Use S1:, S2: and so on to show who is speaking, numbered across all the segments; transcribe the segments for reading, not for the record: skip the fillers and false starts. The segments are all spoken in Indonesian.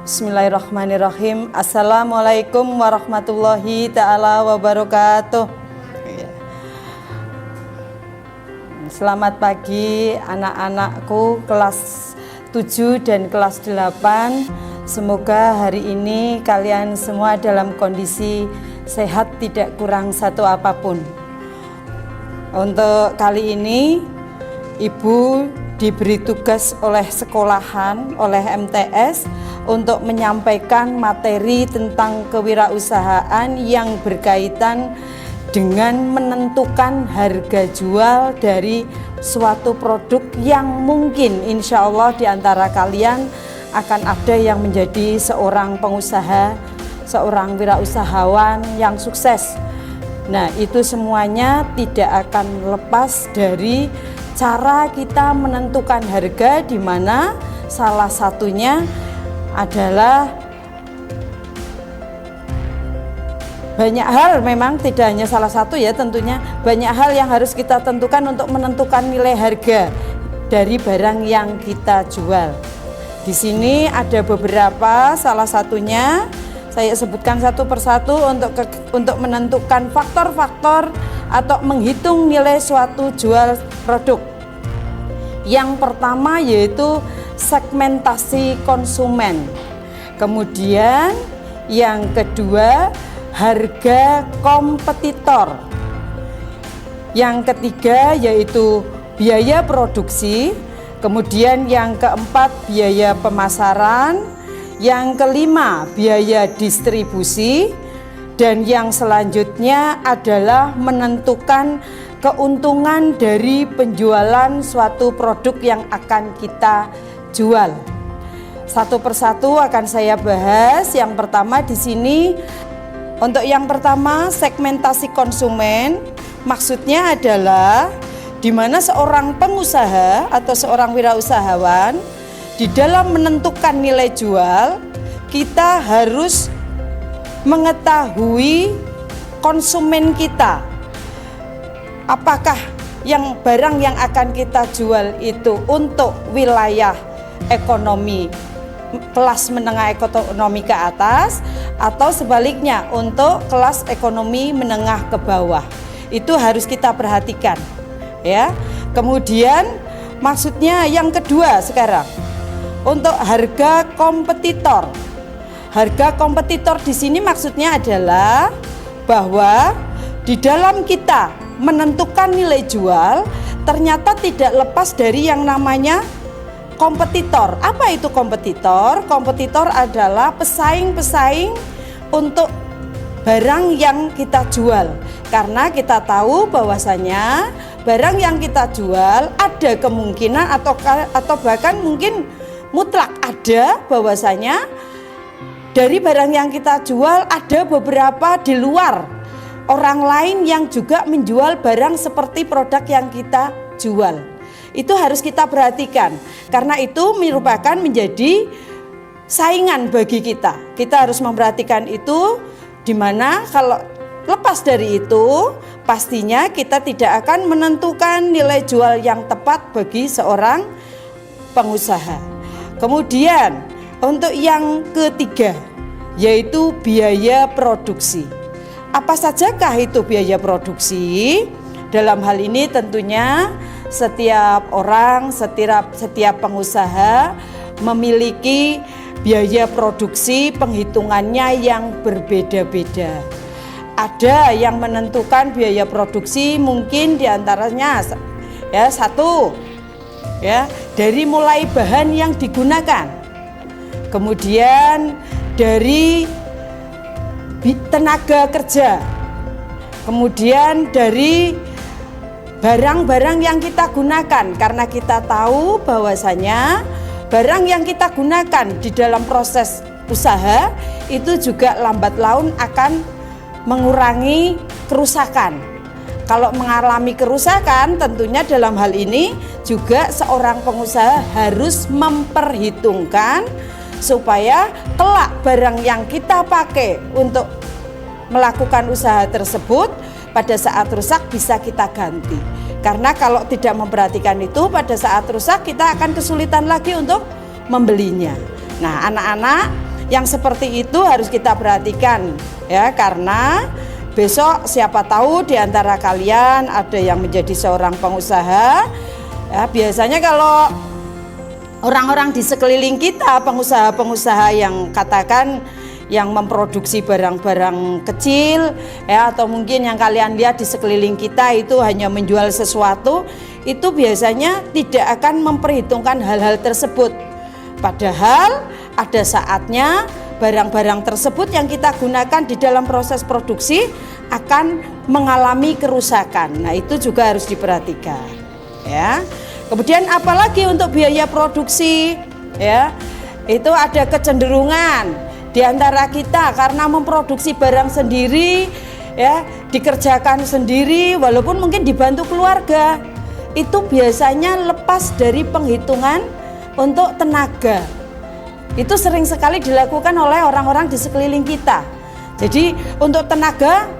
S1: Bismillahirrahmanirrahim. Assalamualaikum warahmatullahi ta'ala wabarakatuh. Selamat pagi anak-anakku kelas 7 dan kelas 8. Semoga hari ini kalian semua dalam kondisi sehat, tidak kurang satu apapun. Untuk kali ini Ibu diberi tugas oleh sekolahan, oleh MTS untuk menyampaikan materi tentang kewirausahaan yang berkaitan dengan menentukan harga jual dari suatu produk yang mungkin insya Allah di antara kalian akan ada yang menjadi seorang pengusaha, seorang wirausahawan yang sukses. Nah, itu semuanya tidak akan lepas dari cara kita menentukan harga, di mana salah satunya adalah banyak hal, memang tidak hanya salah satu ya, tentunya banyak hal yang harus kita tentukan untuk menentukan nilai harga dari barang yang kita jual. Di sini ada beberapa, salah satunya saya sebutkan satu persatu untuk menentukan faktor-faktor atau menghitung nilai suatu jual produk. Yang pertama yaitu segmentasi konsumen. Kemudian yang kedua harga kompetitor. Yang ketiga yaitu biaya produksi. Kemudian yang keempat biaya pemasaran. Yang kelima biaya distribusi. Dan yang selanjutnya adalah menentukan keuntungan dari penjualan suatu produk yang akan kita jual. Satu persatu akan saya bahas. Yang pertama di sini, untuk yang pertama segmentasi konsumen, maksudnya adalah di mana seorang pengusaha atau seorang wirausahawan di dalam menentukan nilai jual, kita harus mengetahui konsumen kita. Apakah yang barang yang akan kita jual itu untuk wilayah ekonomi kelas menengah ekonomi ke atas, atau sebaliknya untuk kelas ekonomi menengah ke bawah. Itu harus kita perhatikan ya. Kemudian maksudnya yang kedua sekarang untuk harga kompetitor. Harga kompetitor di sini maksudnya adalah bahwa di dalam kita menentukan nilai jual ternyata tidak lepas dari yang namanya kompetitor. Apa itu kompetitor? Kompetitor adalah pesaing-pesaing untuk barang yang kita jual. Karena kita tahu bahwasanya barang yang kita jual ada kemungkinan atau bahkan mungkin mutlak ada bahwasanya dari barang yang kita jual ada beberapa di luar orang lain yang juga menjual barang seperti produk yang kita jual. Itu harus kita perhatikan, karena itu merupakan menjadi saingan bagi kita. Kita harus memperhatikan itu, dimana kalau lepas dari itu pastinya kita tidak akan menentukan nilai jual yang tepat bagi seorang pengusaha. Kemudian untuk yang ketiga yaitu biaya produksi. Apa sajakah itu biaya produksi? Dalam hal ini tentunya setiap orang, setiap pengusaha memiliki biaya produksi penghitungannya yang berbeda-beda. Ada yang menentukan biaya produksi mungkin diantaranya ya satu ya dari mulai bahan yang digunakan, kemudian dari tenaga kerja, kemudian dari barang-barang yang kita gunakan, karena kita tahu bahwasanya barang yang kita gunakan di dalam proses usaha itu juga lambat laun akan mengurangi kerusakan. Kalau mengalami kerusakan, tentunya dalam hal ini juga seorang pengusaha harus memperhitungkan supaya kelak barang yang kita pakai untuk melakukan usaha tersebut pada saat rusak bisa kita ganti. Karena kalau tidak memperhatikan itu, pada saat rusak kita akan kesulitan lagi untuk membelinya. Nah, anak-anak, yang seperti itu harus kita perhatikan ya, karena besok siapa tahu di antara kalian ada yang menjadi seorang pengusaha. Ya, biasanya kalau orang-orang di sekeliling kita, pengusaha-pengusaha yang katakan yang memproduksi barang-barang kecil ya, atau mungkin yang kalian lihat di sekeliling kita itu hanya menjual sesuatu, itu biasanya tidak akan memperhitungkan hal-hal tersebut. Padahal ada saatnya barang-barang tersebut yang kita gunakan di dalam proses produksi akan mengalami kerusakan. Nah, itu juga harus diperhatikan ya. Kemudian apalagi untuk biaya produksi ya, itu ada kecenderungan di antara kita karena memproduksi barang sendiri ya, dikerjakan sendiri walaupun mungkin dibantu keluarga, itu biasanya lepas dari penghitungan untuk tenaga. Itu sering sekali dilakukan oleh orang-orang di sekeliling kita. Jadi untuk tenaga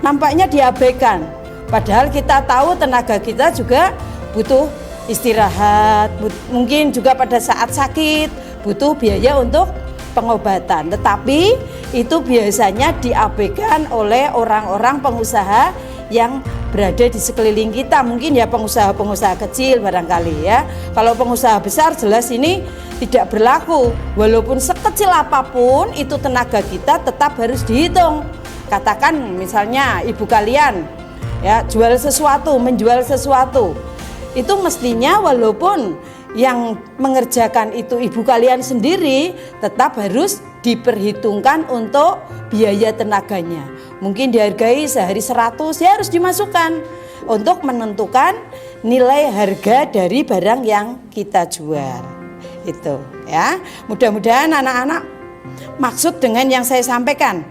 S1: nampaknya diabaikan, padahal kita tahu tenaga kita juga butuh istirahat, mungkin juga pada saat sakit butuh biaya untuk pengobatan. Tetapi itu biasanya diabaikan oleh orang-orang pengusaha yang berada di sekeliling kita, mungkin ya pengusaha-pengusaha kecil barangkali ya. Kalau pengusaha besar jelas ini tidak berlaku, walaupun sekecil apapun itu tenaga kita tetap harus dihitung. Katakan misalnya ibu kalian ya jual sesuatu, menjual sesuatu, itu mestinya walaupun yang mengerjakan itu ibu kalian sendiri, tetap harus diperhitungkan untuk biaya tenaganya. Mungkin dihargai sehari 100, ya harus dimasukkan untuk menentukan nilai harga dari barang yang kita jual. Itu ya. Mudah-mudahan anak-anak maksud dengan yang saya sampaikan.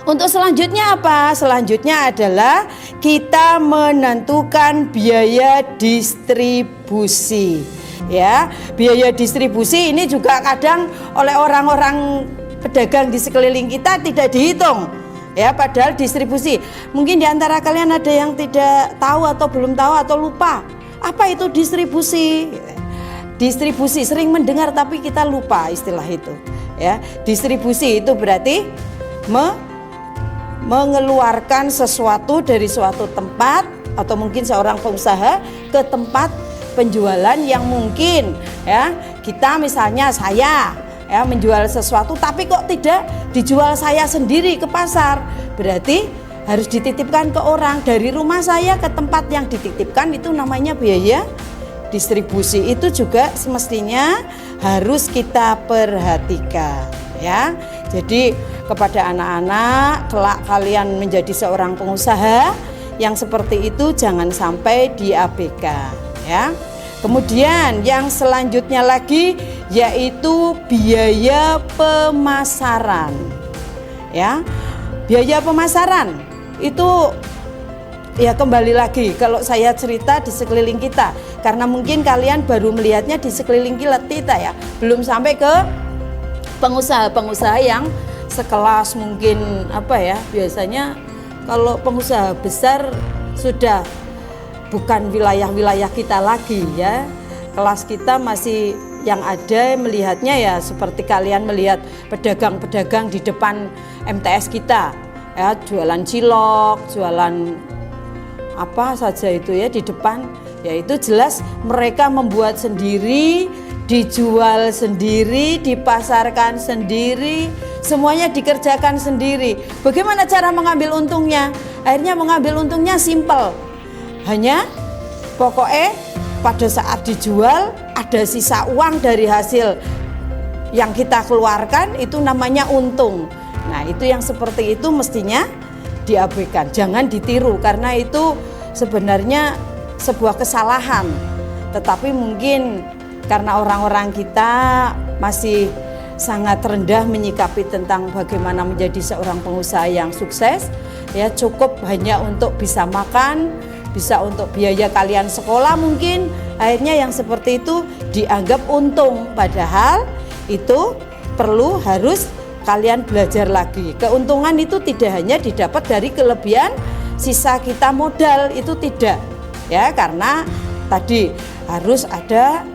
S1: Untuk selanjutnya apa? Selanjutnya adalah kita menentukan biaya distribusi. Ya, biaya distribusi ini juga kadang oleh orang-orang pedagang di sekeliling kita tidak dihitung. Ya, padahal distribusi. Mungkin di antara kalian ada yang tidak tahu atau belum tahu atau lupa. Apa itu distribusi? Distribusi sering mendengar tapi kita lupa istilah itu. Ya, distribusi itu berarti mengeluarkan sesuatu dari suatu tempat atau mungkin seorang pengusaha ke tempat penjualan yang mungkin ya, kita misalnya saya ya menjual sesuatu tapi kok tidak dijual saya sendiri ke pasar, berarti harus dititipkan ke orang dari rumah saya ke tempat yang dititipkan, itu namanya biaya distribusi. Itu juga semestinya harus kita perhatikan ya. Jadi kepada anak-anak, kelak kalian menjadi seorang pengusaha yang seperti itu jangan sampai diabaikan ya. Kemudian yang selanjutnya lagi yaitu biaya pemasaran ya. Biaya pemasaran itu ya kembali lagi kalau saya cerita di sekeliling kita, karena mungkin kalian baru melihatnya di sekeliling kita ya, belum sampai ke pengusaha-pengusaha yang sekelas mungkin apa ya, biasanya kalau pengusaha besar sudah bukan wilayah-wilayah kita lagi ya, kelas kita masih yang ada melihatnya ya seperti kalian melihat pedagang-pedagang di depan MTS kita ya, jualan cilok, jualan apa saja itu ya di depan, ya itu jelas mereka membuat sendiri, dijual sendiri, dipasarkan sendiri, semuanya dikerjakan sendiri. Bagaimana cara mengambil untungnya? Akhirnya mengambil untungnya simpel, hanya pokoknya pada saat dijual ada sisa uang dari hasil yang kita keluarkan, itu namanya untung. Nah itu yang seperti itu mestinya diabaikan, jangan ditiru, karena itu sebenarnya sebuah kesalahan. Tetapi mungkin karena orang-orang kita masih sangat rendah menyikapi tentang bagaimana menjadi seorang pengusaha yang sukses, ya cukup hanya untuk bisa makan, bisa untuk biaya kalian sekolah mungkin, akhirnya yang seperti itu dianggap untung, padahal itu perlu harus kalian belajar lagi. Keuntungan itu tidak hanya didapat dari kelebihan sisa kita modal, itu tidak ya, karena tadi harus ada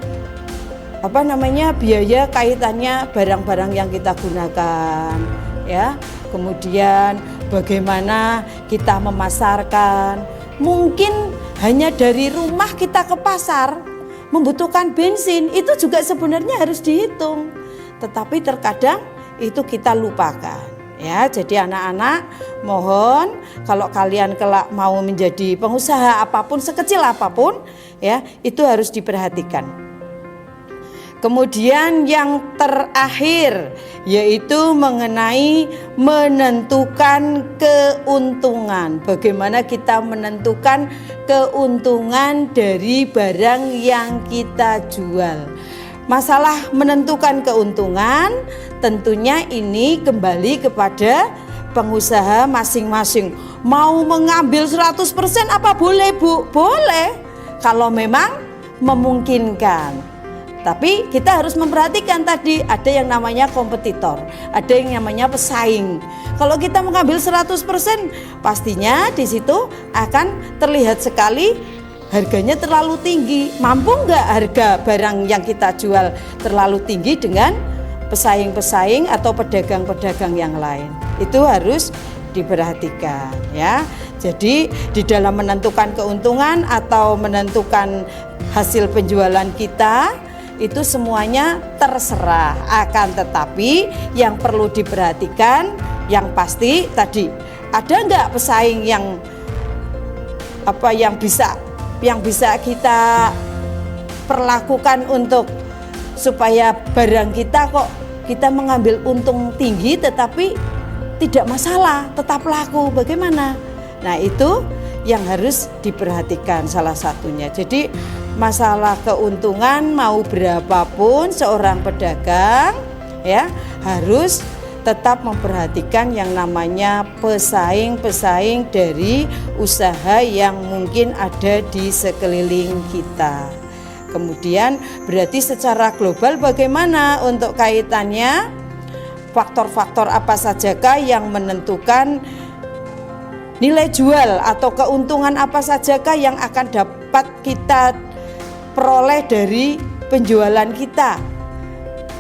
S1: biaya kaitannya barang-barang yang kita gunakan, ya. Kemudian bagaimana kita memasarkan. Mungkin hanya dari rumah kita ke pasar membutuhkan bensin, itu juga sebenarnya harus dihitung. Tetapi terkadang itu kita lupakan. Ya, jadi anak-anak mohon kalau kalian kelak mau menjadi pengusaha apapun, sekecil apapun, ya, itu harus diperhatikan. Kemudian yang terakhir yaitu mengenai menentukan keuntungan. Bagaimana kita menentukan keuntungan dari barang yang kita jual. Masalah menentukan keuntungan tentunya ini kembali kepada pengusaha masing-masing. Mau mengambil 100% apa boleh, Bu? Boleh kalau memang memungkinkan. Tapi kita harus memperhatikan tadi ada yang namanya kompetitor, ada yang namanya pesaing. Kalau kita mengambil 100%, pastinya di situ akan terlihat sekali harganya terlalu tinggi. Mampu nggak harga barang yang kita jual terlalu tinggi dengan pesaing-pesaing atau pedagang-pedagang yang lain? Itu harus diperhatikan, ya. Jadi di dalam menentukan keuntungan atau menentukan hasil penjualan kita, itu semuanya terserah. Akan tetapi yang perlu diperhatikan yang pasti tadi, ada nggak pesaing yang bisa kita perlakukan untuk supaya barang kita kok kita mengambil untung tinggi tetapi tidak masalah, tetap laku. Bagaimana? Nah, itu yang harus diperhatikan salah satunya. Jadi masalah keuntungan mau berapapun seorang pedagang, ya, harus tetap memperhatikan yang namanya pesaing-pesaing dari usaha yang mungkin ada di sekeliling kita. Kemudian berarti secara global bagaimana untuk kaitannya, faktor-faktor apa sajakah yang menentukan nilai jual atau keuntungan apa sajakah yang akan dapat kita peroleh dari penjualan kita.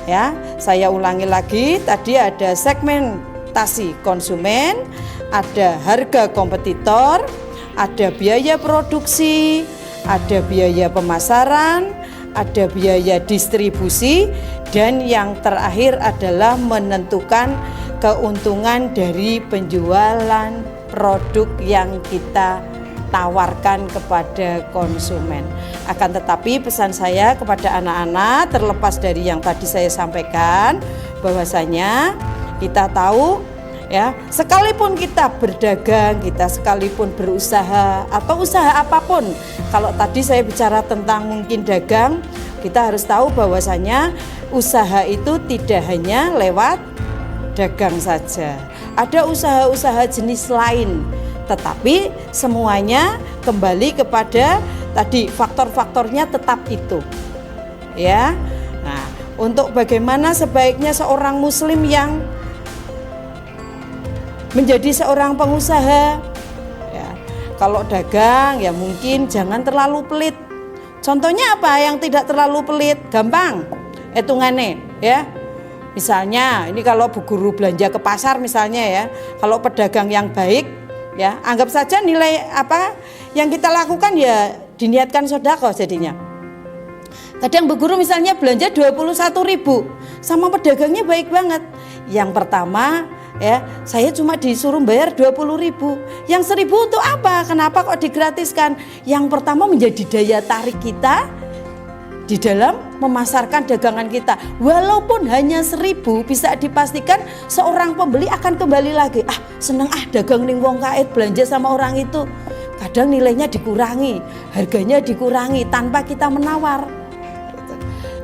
S1: Ya, saya ulangi lagi, tadi ada segmentasi konsumen, ada harga kompetitor, ada biaya produksi, ada biaya pemasaran, ada biaya distribusi, dan yang terakhir adalah menentukan keuntungan dari penjualan produk yang kita tawarkan kepada konsumen. Akan tetapi pesan saya kepada anak-anak, terlepas dari yang tadi saya sampaikan, bahwasanya kita tahu, ya, sekalipun kita berdagang, kita sekalipun berusaha atau usaha apapun, kalau tadi saya bicara tentang mungkin dagang, kita harus tahu bahwasanya usaha itu tidak hanya lewat dagang saja. Ada usaha-usaha jenis lain, tetapi semuanya kembali kepada tadi faktor-faktornya tetap itu, ya. Nah, untuk bagaimana sebaiknya seorang muslim yang menjadi seorang pengusaha, ya, kalau dagang ya mungkin jangan terlalu pelit. Contohnya apa yang tidak terlalu pelit? Gampang hitungannya, ya. Misalnya ini kalau bu guru belanja ke pasar misalnya, ya, kalau pedagang yang baik, ya, anggap saja nilai apa yang kita lakukan ya diniatkan sedekah jadinya. Kadang bu guru misalnya belanja 21.000, sama pedagangnya baik banget. Yang pertama, ya, saya cuma disuruh bayar 20.000. Yang 1.000 untuk apa? Kenapa kok digratiskan? Yang pertama menjadi daya tarik kita di dalam memasarkan dagangan kita. Walaupun hanya 1.000, bisa dipastikan seorang pembeli akan kembali lagi. Seneng dagang ning wong kait, belanja sama orang itu. Kadang nilainya dikurangi, harganya dikurangi tanpa kita menawar.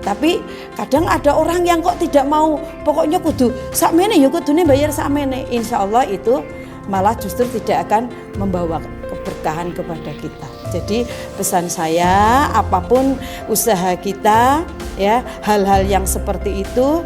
S1: Tapi kadang ada orang yang kok tidak mau, pokoknya kudu sakmene ya kudune bayar sakmene. Insya Allah itu malah justru tidak akan membawa keberkahan kepada kita. Jadi pesan saya, apapun usaha kita, ya, hal-hal yang seperti itu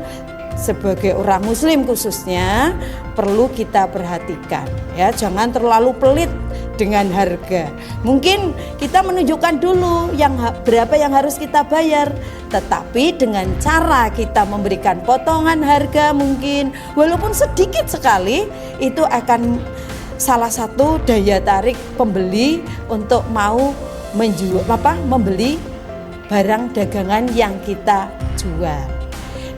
S1: sebagai orang muslim khususnya perlu kita perhatikan ya, jangan terlalu pelit dengan harga. Mungkin kita menunjukkan dulu berapa yang harus kita bayar, tetapi dengan cara kita memberikan potongan harga mungkin walaupun sedikit sekali, itu akan salah satu daya tarik pembeli untuk mau membeli barang dagangan yang kita jual.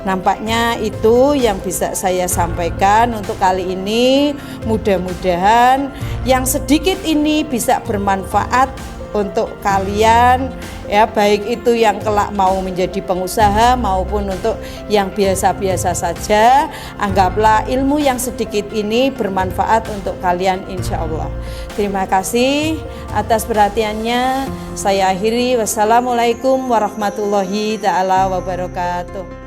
S1: Nampaknya itu yang bisa saya sampaikan untuk kali ini. Mudah-mudahan yang sedikit ini bisa bermanfaat untuk kalian ya, baik itu yang kelak mau menjadi pengusaha maupun untuk yang biasa-biasa saja. Anggaplah ilmu yang sedikit ini bermanfaat untuk kalian insya Allah. Terima kasih atas perhatiannya. Saya akhiri. Wassalamualaikum warahmatullahi taala wabarakatuh.